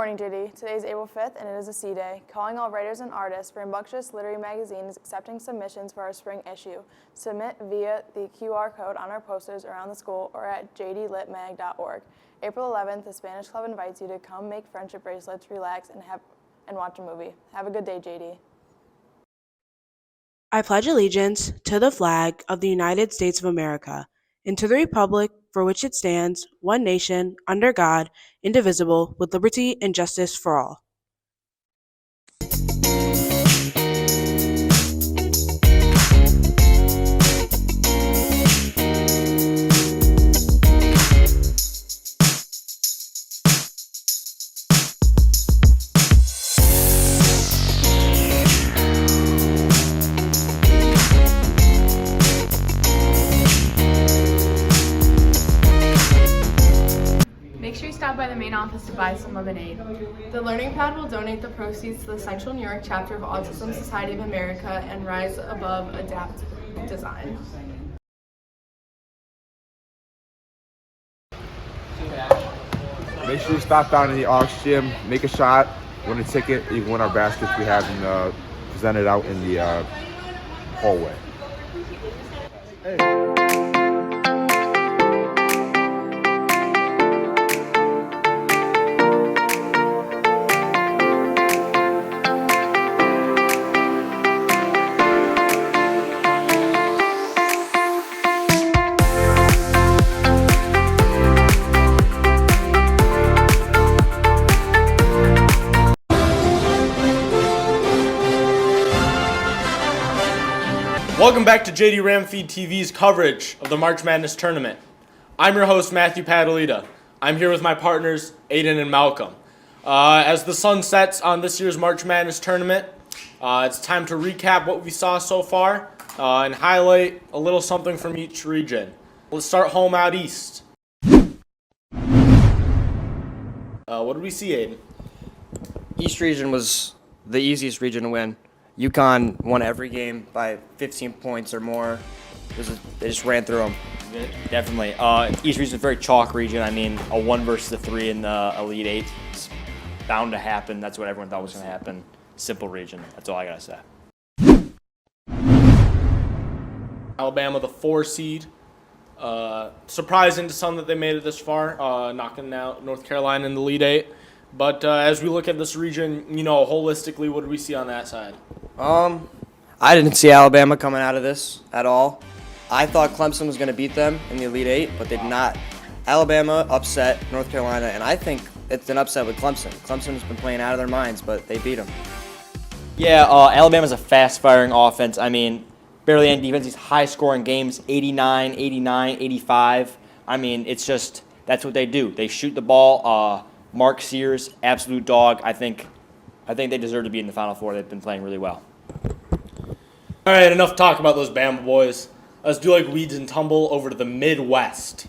morning, JD. Today is April 5th, and it is a C Day. Calling all writers and artists, Rambunctious Literary Magazine is accepting submissions for our spring issue. Submit via the QR code on our posters around the school or at jdlitmag.org. April 11th, the Spanish Club invites you to come make friendship bracelets, relax, and watch a movie. Have a good day, JD. I pledge allegiance to the flag of the United States of America and to the republic for which it stands, one nation, under God, indivisible, with liberty and justice for all. Make sure you stop by the main office to buy some lemonade. The Learning Pad will donate the proceeds to the Central New York chapter of Autism Society of America and Rise Above Adapt Design. Make sure you stop down in the Aux Gym, make a shot, win a ticket. You can win our baskets we have presented out in the hallway. Hey. Welcome back to JD Ramfeed TV's coverage of the March Madness Tournament. I'm your host, Matthew Padalita. I'm here with my partners, Aiden and Malcolm. As the sun sets on this year's March Madness Tournament, it's time to recap what we saw so far and highlight a little something from each region. Let's start home out east. What did we see, Aiden? East region was the easiest region to win. UConn won every game by 15 points or more. They just ran through them. Definitely. East region is a very chalk region. I mean, a 1 versus a 3 in the Elite Eight. It's bound to happen. That's what everyone thought was going to happen. Simple region. That's all I got to say. Alabama, the 4 seed. Surprising to some that they made it this far, knocking out North Carolina in the Elite Eight. But as we look at this region, holistically, what do we see on that side? I didn't see Alabama coming out of this at all. I thought Clemson was going to beat them in the Elite Eight, but they did not. Alabama upset North Carolina, and I think it's an upset with Clemson. Clemson has been playing out of their minds, but they beat them. Yeah, Alabama's a fast-firing offense. I mean, barely any defense. These high-scoring games, 89, 89, 85. I mean, it's just that's what they do. They shoot the ball. Mark Sears, absolute dog. I think they deserve to be in the Final Four. They've been playing really well. All right, enough talk about those Bama boys. Let's do like weeds and tumble over to the Midwest.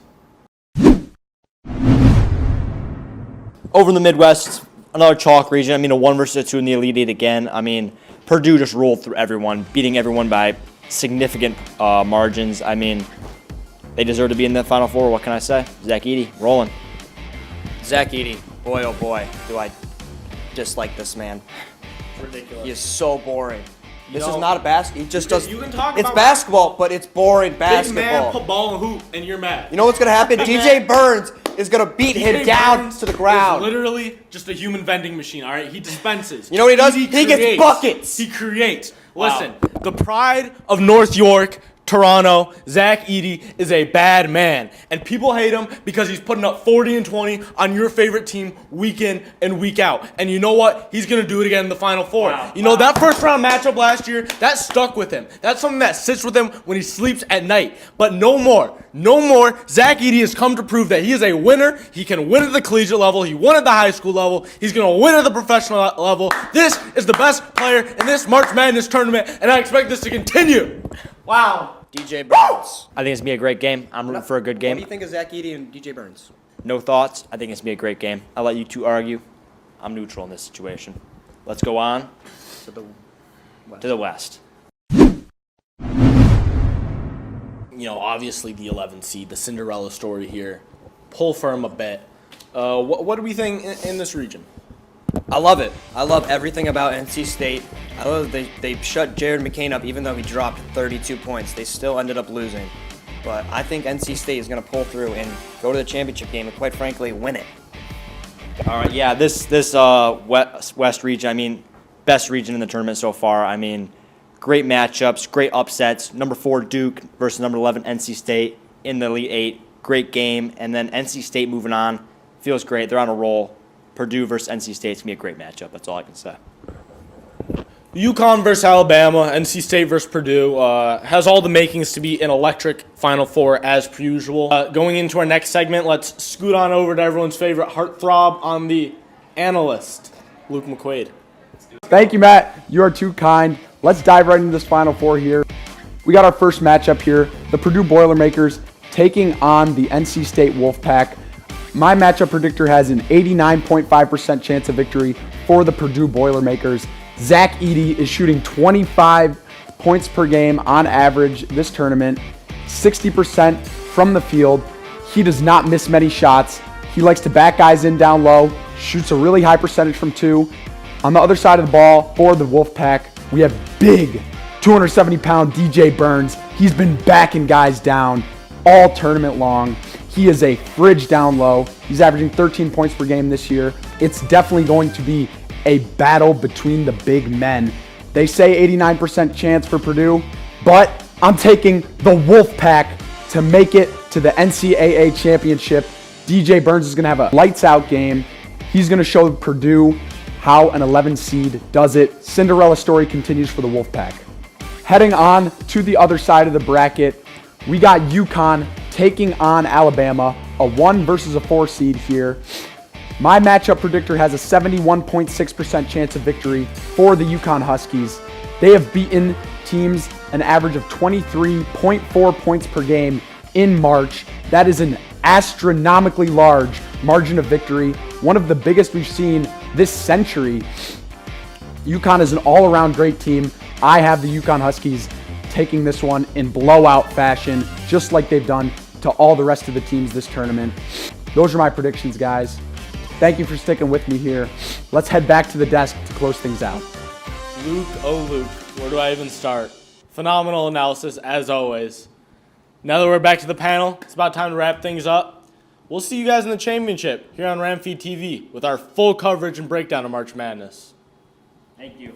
Over in the Midwest, another chalk region. I mean, a 1 versus a 2 in the Elite Eight again. I mean, Purdue just rolled through everyone, beating everyone by significant margins. I mean, they deserve to be in the Final Four. What can I say? Zach Edey, rolling. Zach Edey, boy oh boy, do I dislike this man. Ridiculous. He is so boring. This is not a basketball. He just does. You can talk it's about basketball, but it's boring basketball. Big man, put ball in hoop, and you're mad. You know what's gonna happen? DJ Burns is gonna beat him down Burns to the ground. Is literally just a human vending machine. All right, he dispenses. You know what he does? He He gets creates. buckets. He creates. Wow. Listen, the pride of North York, Toronto, Zach Edey is a bad man, and people hate him because he's putting up 40 and 20 on your favorite team week in and week out. And you know what? He's gonna do it again in the Final Four. Wow. That first round matchup last year, that stuck with him. That's something that sits with him when he sleeps at night. But no more. Zach Edey has come to prove that he is a winner. He can win at the collegiate level. He won at the high school level. He's gonna win at the professional level. This is the best player in this March Madness tournament, and I expect this to continue. Wow. DJ Burns. I think it's going to be a great game. I'm rooting for a good game. What do you think of Zach Edey and DJ Burns? No thoughts. I think it's going to be a great game. I'll let you two argue. I'm neutral in this situation. Let's go on to the West. Obviously the 11th seed, the Cinderella story here. Pull for him a bit. What do we think in this region? I love it. I love everything about NC State. I love that they shut Jared McCain up even though he dropped 32 points. They still ended up losing. But I think NC State is going to pull through and go to the championship game and, quite frankly, win it. All right, yeah, this West region, I mean, best region in the tournament so far. I mean, great matchups, great upsets. Number 4 Duke versus number 11 NC State in the Elite Eight. Great game. And then NC State moving on. Feels great. They're on a roll. Purdue versus NC State's going to be a great matchup. That's all I can say. UConn versus Alabama, NC State versus Purdue has all the makings to be an electric Final Four as per usual. Going into our next segment, let's scoot on over to everyone's favorite heartthrob on the analyst, Luke McQuaid. Thank you, Matt. You are too kind. Let's dive right into this Final Four here. We got our first matchup here. The Purdue Boilermakers taking on the NC State Wolfpack. My matchup predictor has an 89.5% chance of victory for the Purdue Boilermakers. Zach Edey is shooting 25 points per game on average this tournament, 60% from the field. He does not miss many shots. He likes to back guys in down low, shoots a really high percentage from 2. On the other side of the ball for the Wolfpack, we have big 270-pound DJ Burns. He's been backing guys down all tournament long. He is a fridge down low. He's averaging 13 points per game this year. It's definitely going to be a battle between the big men. They say 89% chance for Purdue, but I'm taking the Wolfpack to make it to the NCAA championship. DJ Burns is going to have a lights out game. He's going to show Purdue how an 11 seed does it. Cinderella story continues for the Wolfpack. Heading on to the other side of the bracket, we got UConn taking on Alabama, a 1 versus a 4 seed here. My matchup predictor has a 71.6% chance of victory for the UConn Huskies. They have beaten teams an average of 23.4 points per game in March. That is an astronomically large margin of victory, one of the biggest we've seen this century. UConn is an all-around great team. I have the UConn Huskies taking this one in blowout fashion, just like they've done to all the rest of the teams this tournament. Those are my predictions, guys. Thank you for sticking with me here. Let's head back to the desk to close things out. Luke, oh Luke, where do I even start? Phenomenal analysis as always. Now that we're back to the panel, it's about time to wrap things up. We'll see you guys in the championship here on Ramfeed TV with our full coverage and breakdown of March Madness. Thank you.